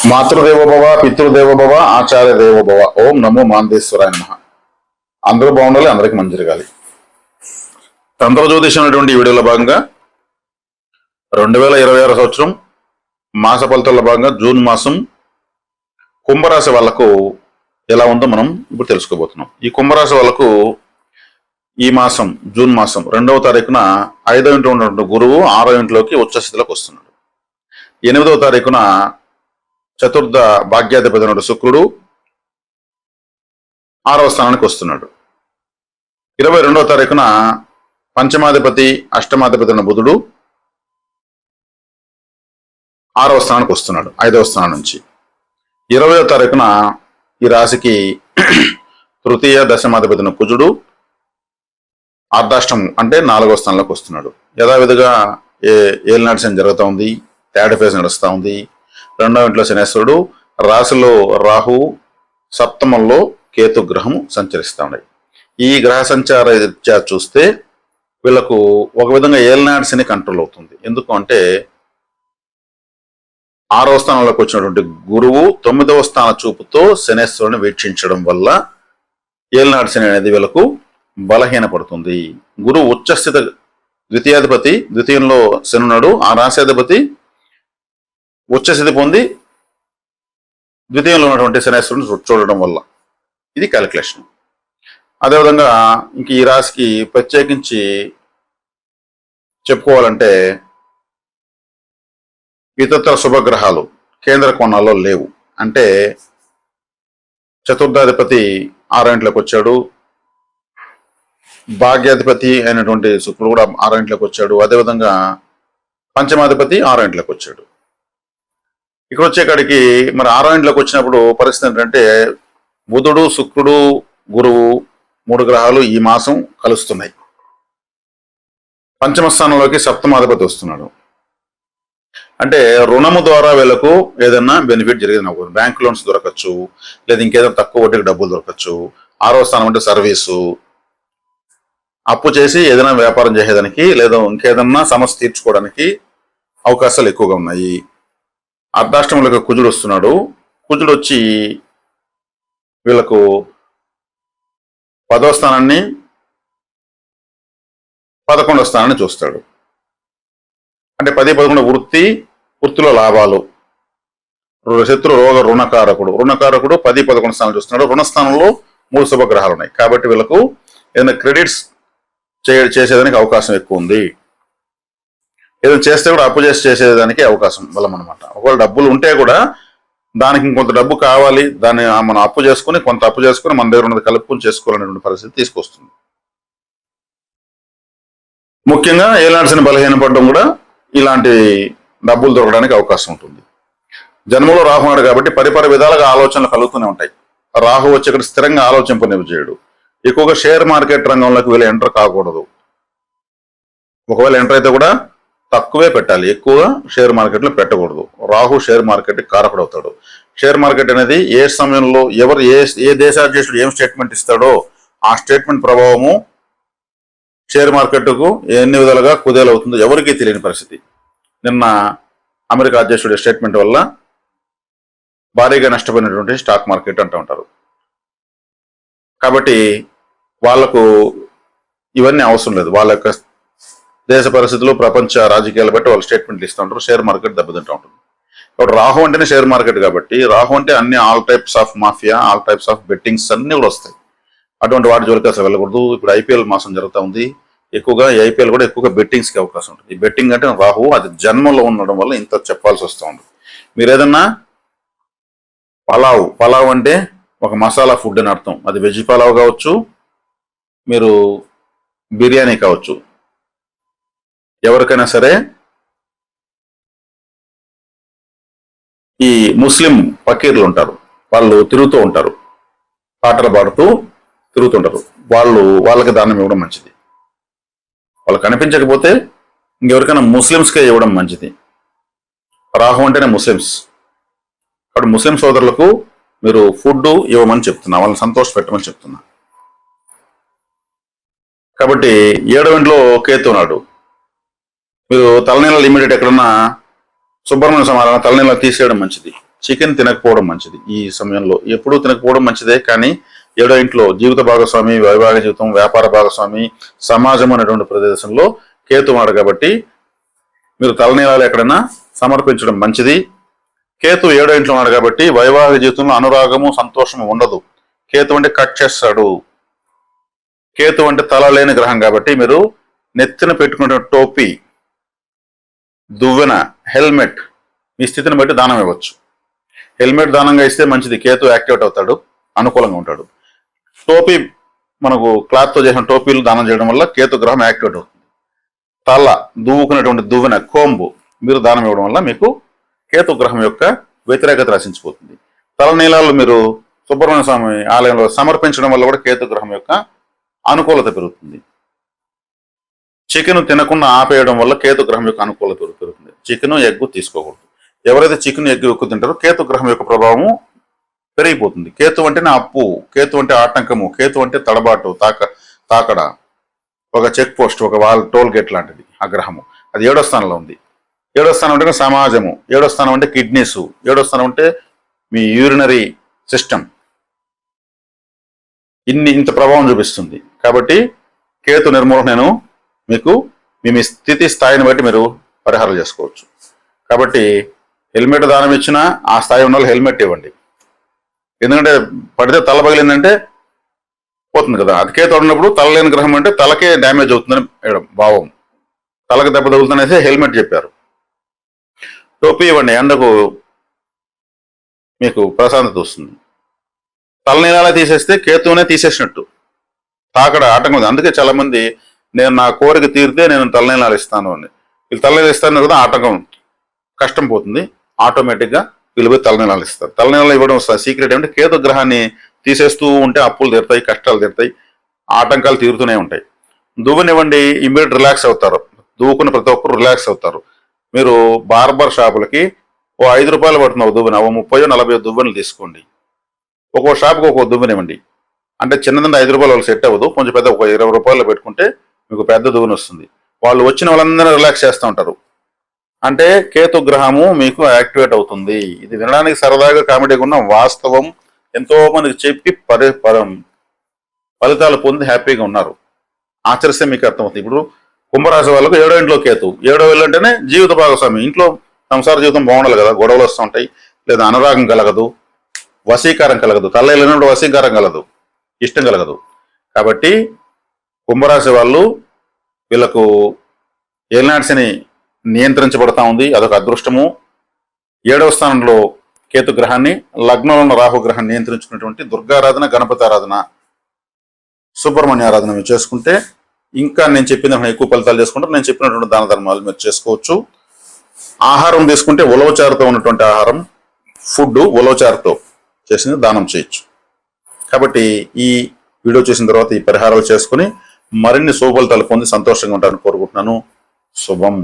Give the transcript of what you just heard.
మాతృదేవోభవ పితృదేవోభవ ఆచార్య దేవోభవ. ఓం నమో మాందేశ్వరాయ నమః. అందరూ బాగుండాలి, అందరికి మంచి జరగాలి. తంత్ర జ్యోతిషం అనేటువంటి ఈ వీడియోలో భాగంగా 2026 సంవత్సరం మాస ఫలితాల్లో భాగంగా జూన్ మాసం కుంభరాశి వాళ్ళకు ఎలా ఉందో మనం ఇప్పుడు తెలుసుకోబోతున్నాం. ఈ కుంభరాశి వాళ్ళకు ఈ మాసం జూన్ మాసం 2వ తారీఖున 5వ ఇంట్లో ఉన్నటువంటి గురువు 6వ ఇంట్లోకి ఉచ్చస్థితిలోకి వస్తున్నాడు. 8వ తారీఖున చతుర్థ భాగ్యాధిపతి శుక్రుడు 6వ స్థానానికి వస్తున్నాడు. 22వ తారీఖున పంచమాధిపతి అష్టమాధిపతి బుధుడు 6వ స్థానానికి వస్తున్నాడు 5వ స్థానం నుంచి. 20వ తారీఖున ఈ రాశికి తృతీయ దశమాధిపతి కుజుడు అర్ధాష్టం అంటే 4వ స్థానంలోకి వస్తున్నాడు. యథావిధిగా ఏలినాటి శని జరుగుతూ ఉంది, థర్డ్ ఫేజ్ నడుస్తూ ఉంది. 2వ ఇంట్లో శనేశ్వరుడు, రాశిలో రాహు, సప్తమంలో కేతు గ్రహము సంచరిస్తూ ఉన్నాయి. ఈ గ్రహ సంచార రీత్యా చూస్తే వీళ్ళకు ఒక విధంగా ఏలినాటి శని కంట్రోల్ అవుతుంది. ఎందుకు అంటే 6వ స్థానంలోకి వచ్చినటువంటి గురువు 9వ స్థాన చూపుతో శనేశ్వరుని వీక్షించడం వల్ల ఏలినాటి శని అనేది వీళ్ళకు బలహీనపడుతుంది. గురువు ఉచ్చస్థిత ద్వితీయాధిపతి, ద్వితీయంలో శని ఉన్నాడు. ఆ రాశాధిపతి ఉచ్చస్థితి పొంది ద్వితీయంలో ఉన్నటువంటి శనేశ్వరుని చూడడం వల్ల ఇది క్యాలిక్యులేషన్. అదేవిధంగా ఇంక ఈ రాశికి ప్రత్యేకించి చెప్పుకోవాలంటే ఇతర శుభగ్రహాలు కేంద్ర కోణాల్లో లేవు. అంటే చతుర్థాధిపతి 6వ ఇంట్లోకి వచ్చాడు, భాగ్యాధిపతి అయినటువంటి శుక్రుడు కూడా 6వ ఇంట్లోకి వచ్చాడు. అదేవిధంగా పంచమాధిపతి 6వ ఇంట్లోకి వచ్చాడు. ఇక్కడ వచ్చేకాడికి మరి 6వ ఇంట్లోకి వచ్చినప్పుడు పరిస్థితి ఏంటంటే బుధుడు, శుక్రుడు, గురువు 3 గ్రహాలు ఈ మాసం కలుస్తున్నాయి. పంచమ స్థానంలోకి సప్తమాధిపతి వస్తున్నాడు. అంటే రుణము ద్వారా వీళ్ళకు ఏదైనా బెనిఫిట్ జరిగింది. బ్యాంక్ లోన్స్ దొరకచ్చు, లేదా ఇంకేదైనా తక్కువ వడ్డీకి డబ్బులు దొరకచ్చు. 6వ స్థానం అంటే సర్వీసు, అప్పు చేసి ఏదైనా వ్యాపారం చేసేదానికి లేదా ఇంకేదన్నా సమస్య తీర్చుకోవడానికి అవకాశాలు ఎక్కువగా ఉన్నాయి. అర్ధాష్టమంలోకి కుజుడు వస్తున్నాడు. కుజుడు వచ్చి వీళ్ళకు 10వ స్థానాన్ని 11వ స్థానాన్ని చూస్తాడు. అంటే 10, 11 వృత్తిలో లాభాలు. శత్రు రోగ రుణకారకుడు 10, 11 స్థానాలు చూస్తున్నాడు. రుణస్థానంలో 3 శుభగ్రహాలు ఉన్నాయి. కాబట్టి వీళ్ళకు ఏదైనా క్రెడిట్స్ చేసేదానికి అవకాశం ఎక్కువ ఉంది. ఏదైనా చేస్తే కూడా అప్పు చేసేదానికి అవకాశం బలం అనమాట. ఒకవేళ డబ్బులు ఉంటే కూడా దానికి ఇంకొంత డబ్బు కావాలి, దాన్ని మనం కొంత అప్పు చేసుకుని మన దగ్గర ఉన్నది కలుపుకొని చేసుకోవాలనేటువంటి పరిస్థితి తీసుకొస్తుంది. ముఖ్యంగా ఏలాంటి శని బలహీనపడడం కూడా ఇలాంటి డబ్బులు దొరకడానికి అవకాశం ఉంటుంది. జన్మలో రాహు ఉన్నాడు కాబట్టి పరిపర విధాలుగా ఆలోచనలు కలుగుతూనే ఉంటాయి. రాహు వచ్చి ఇక్కడ స్థిరంగా ఆలోచింపనివ్వ చేయడు. ఎక్కువగా షేర్ మార్కెట్ రంగంలోకి వీళ్ళు ఎంటర్ కాకూడదు. ఒకవేళ ఎంటర్ అయితే కూడా తక్కువే పెట్టాలి, ఎక్కువగా షేర్ మార్కెట్లో పెట్టకూడదు. రాహు షేర్ మార్కెట్ కారకుడు అవుతాడు. షేర్ మార్కెట్ అనేది ఏ సమయంలో ఎవరు ఏ దేశాధ్యక్షుడు ఏం స్టేట్మెంట్ ఇస్తాడో ఆ స్టేట్మెంట్ ప్రభావము షేర్ మార్కెట్కు ఎన్ని విధాలుగా కుదేలవుతుందో ఎవరికీ తెలియని పరిస్థితి. నిన్న అమెరికా అధ్యక్షుడి స్టేట్మెంట్ వల్ల భారీగా నష్టపోయినటువంటి స్టాక్ మార్కెట్ అంటూ ఉంటారు. కాబట్టి వాళ్లకు ఇవన్నీ అవసరం లేదు. వాళ్ళ యొక్క దేశ పరిస్థితులు, ప్రపంచ రాజకీయాలు బట్టి వాళ్ళు స్టేట్మెంట్లు ఇస్తూ ఉంటారు. షేర్ మార్కెట్ దెబ్బతింటూ ఉంటుంది. ఇప్పుడు రాహు అంటేనే షేర్ మార్కెట్ కాబట్టి రాహు అంటే అన్ని all types of mafia, all types of bettings అన్ని కూడా వస్తాయి. అటువంటి వాటి జోలికి అసలు వెళ్ళకూడదు. ఇప్పుడు ఐపీఎల్ మాసం జరుగుతూ ఉంది. ఎక్కువగా ఐపీఎల్ కూడా ఎక్కువగా బెట్టింగ్స్కి అవకాశం ఉంటుంది. ఈ బెట్టింగ్ అంటే రాహు అది జన్మలో ఉండడం వల్ల ఇంత చెప్పాల్సి వస్తూ ఉంది. మీరు ఏదన్నా పలావ్ అంటే ఒక మసాలా ఫుడ్ అని అర్థం. అది వెజ్ పలావ్ కావచ్చు, మీరు బిర్యానీ కావచ్చు. ఎవరికైనా సరే ఈ ముస్లిం ఫకీర్లు ఉంటారు, వాళ్ళు తిరుగుతూ ఉంటారు, పాటలు పాడుతూ తిరుగుతుంటారు. వాళ్ళకి దానం ఇవ్వడం మంచిది. వాళ్ళు కనిపించకపోతే ఇంకెవరికైనా ముస్లిమ్స్కే ఇవ్వడం మంచిది. రాహు అంటేనే ముస్లిమ్స్ కాబట్టి ముస్లిం సోదరులకు మీరు ఫుడ్ ఇవ్వమని చెప్తున్నా, వాళ్ళని సంతోష పెట్టమని చెప్తున్నా. కాబట్టి 7వ ఇంట్లో కేతు ఉన్నాడు. మీరు తలనీళ్ళ ఇమీడియట్ ఎక్కడన్నా సుబ్రహ్మణ్య సమాధానం తలనీళ్ళ తీసేయడం మంచిది. చికెన్ తినకపోవడం మంచిది. ఈ సమయంలో ఎప్పుడూ తినకపోవడం మంచిదే, కానీ 7వ ఇంట్లో జీవిత భాగస్వామి, వైవాహిక జీవితం, వ్యాపార భాగస్వామి, సమాజం అనేటువంటి ప్రదేశంలో కేతు ఉన్నాడు కాబట్టి మీరు తలనీలాలు ఎక్కడైనా సమర్పించడం మంచిది. కేతు 7వ ఇంట్లో ఉన్నాడు కాబట్టి వైవాహిక జీవితంలో అనురాగము, సంతోషము ఉండదు. కేతు అంటే కట్ చేస్తాడు. కేతు అంటే తల లేని గ్రహం కాబట్టి మీరు నెత్తిన పెట్టుకునే టోపీ, దువ్వెన, హెల్మెట్ మీ స్థితిని బట్టి దానం ఇవ్వచ్చు. హెల్మెట్ దానంగా ఇస్తే మంచిది, కేతు యాక్టివేట్ అవుతాడు, అనుకూలంగా ఉంటాడు. టోపీ మనకు క్లాత్తో చేసిన టోపీలు దానం చేయడం వల్ల కేతు గ్రహం యాక్టివేట్ అవుతుంది. తల దువ్వుకునేటువంటి దువ్వెన, కోంబు మీరు దానం ఇవ్వడం వల్ల మీకు కేతు గ్రహం యొక్క వ్యతిరేకత రచించిపోతుంది. తలనీలాలు మీరు సుబ్రహ్మణ్య స్వామి ఆలయంలో సమర్పించడం వల్ల కూడా కేతు గ్రహం యొక్క అనుకూలత పెరుగుతుంది. చికెన్ తినకుండా ఆపేయడం వల్ల కేతు గ్రహం యొక్క అనుకూలత పెరుగుతుంది. చికెన్, ఎగ్గు తీసుకోకూడదు. ఎవరైతే చికెన్, ఎగ్గు ఎక్కువ తింటారో కేతు గ్రహం యొక్క ప్రభావము పెరిగిపోతుంది. కేతు అంటేనే అప్పు, కేతు అంటే ఆటంకము, కేతు అంటే తడబాటు, తాకడ, ఒక చెక్ పోస్ట్, ఒక టోల్ గేట్ లాంటిది ఆ గ్రహము. అది 7వ స్థానంలో ఉంది. 7వ స్థానం అంటే సమాజము, 7వ స్థానం అంటే కిడ్నీస్, 7వ స్థానం అంటే మీ యూరినరీ సిస్టమ్. ఇంత ప్రభావం చూపిస్తుంది. కాబట్టి కేతు నిర్మూలన నేను మీకు మీ స్థితి స్థాయిని బట్టి మీరు పరిహారాలు చేసుకోవచ్చు. కాబట్టి హెల్మెట్ దానం ఇచ్చినా ఆ స్థాయి ఉన్న వాళ్ళు హెల్మెట్ ఇవ్వండి. ఎందుకంటే పడితే తల పగిలిందంటే పోతుంది కదా. అది కేతు ఉన్నప్పుడు తల లేని గ్రహం అంటే తలకే డ్యామేజ్ అవుతుందని భావం. తలకు దెబ్బ తగులుతుందనేసి హెల్మెట్ చెప్పారు. టోపీ ఇవ్వండి, ఎండకు మీకు ప్రశాంతత వస్తుంది. తలనీలాలే తీసేస్తే కేతువునే తీసేసినట్టు, తాకడ ఆటంకం ఉంది. అందుకే చాలా మంది నేను నా కోరిక తీరితే నేను తలనీలాలు ఇస్తాను అని, వీళ్ళు తలనీలాలు ఇస్తాను కదా, ఆటంకం కష్టం పోతుంది. ఆటోమేటిక్గా వీళ్ళు పోయి తలనీలాలు ఇస్తారు. తలనీలాలు ఇవ్వడం సీక్రెట్ ఏమంటే కేతు గ్రహాన్ని తీసేస్తూ ఉంటే అప్పులు తీరుతాయి, కష్టాలు తీరుతాయి, ఆటంకాలు తీరుతూనే ఉంటాయి. దువ్వనివ్వండి, ఇమ్మీడియట్ రిలాక్స్ అవుతారు. దువ్వుకున్న ప్రతి ఒక్కరు రిలాక్స్ అవుతారు. మీరు బార్బర్ షాపులకి ఓ 5 రూపాయలు పడుతున్న దువ్వెన, ఓ 30-40 దువ్వెనలు తీసుకోండి. ఒక్కో షాప్కి ఒక్కో దువ్వెనివ్వండి. అంటే చిన్నదంటే 5 రూపాయలు వాళ్ళు సెట్ అవ్వదు, కొంచెం పెద్ద ఒక 20 రూపాయలు పెట్టుకుంటే మీకు పెద్ద దువ్వెన వస్తుంది. వాళ్ళు వచ్చిన వాళ్ళందరూ రిలాక్స్ చేస్తూ ఉంటారు. అంటే కేతు గ్రహము మీకు యాక్టివేట్ అవుతుంది. ఇది వినడానికి సరదాగా కామెడీగా ఉన్న వాస్తవం. ఎంతో మందికి చెప్పి ఫలితాలు పొంది హ్యాపీగా ఉన్నారు. ఆచరిస్తే మీకు అర్థమవుతుంది. ఇప్పుడు కుంభరాశి వాళ్ళకు 7వ ఇంట్లో కేతు, 7వ ఇల్లు అంటేనే జీవిత భాగస్వామి. ఇంట్లో సంసార జీవితం బాగుండాలి కదా, గొడవలు వస్తూ ఉంటాయి, లేదా అనురాగం కలగదు, వశీకారం కలగదు. తల్ల వెళ్ళినప్పుడు వశీకారం కలగదు, ఇష్టం కలగదు. కాబట్టి కుంభరాశి వాళ్ళు వీళ్ళకు ఏలినాడ్సిని నియంత్రించబడతా ఉంది, అదొక అదృష్టము. 7వ స్థానంలో కేతు గ్రహాన్ని, లగ్నంలో ఉన్న రాహు గ్రహాన్ని నియంత్రించుకున్నటువంటి దుర్గారాధన, గణపతి ఆరాధన, సుబ్రహ్మణ్య ఆరాధన మీరు చేసుకుంటే ఇంకా నేను చెప్పిన ఎక్కువ ఫలితాలు చేసుకుంటారు. నేను చెప్పినటువంటి దాన ధర్మాలు మీరు చేసుకోవచ్చు. ఆహారం తీసుకుంటే ఉలవచారుతో ఉన్నటువంటి ఆహారం, ఫుడ్ ఉలవచారుతో చేసింది దానం చేయొచ్చు. కాబట్టి ఈ వీడియో చేసిన తర్వాత ఈ పరిహారాలు చేసుకుని మరిన్ని శుభ ఫలితాలు పొంది సంతోషంగా ఉంటారని కోరుకుంటున్నాను. శుభం.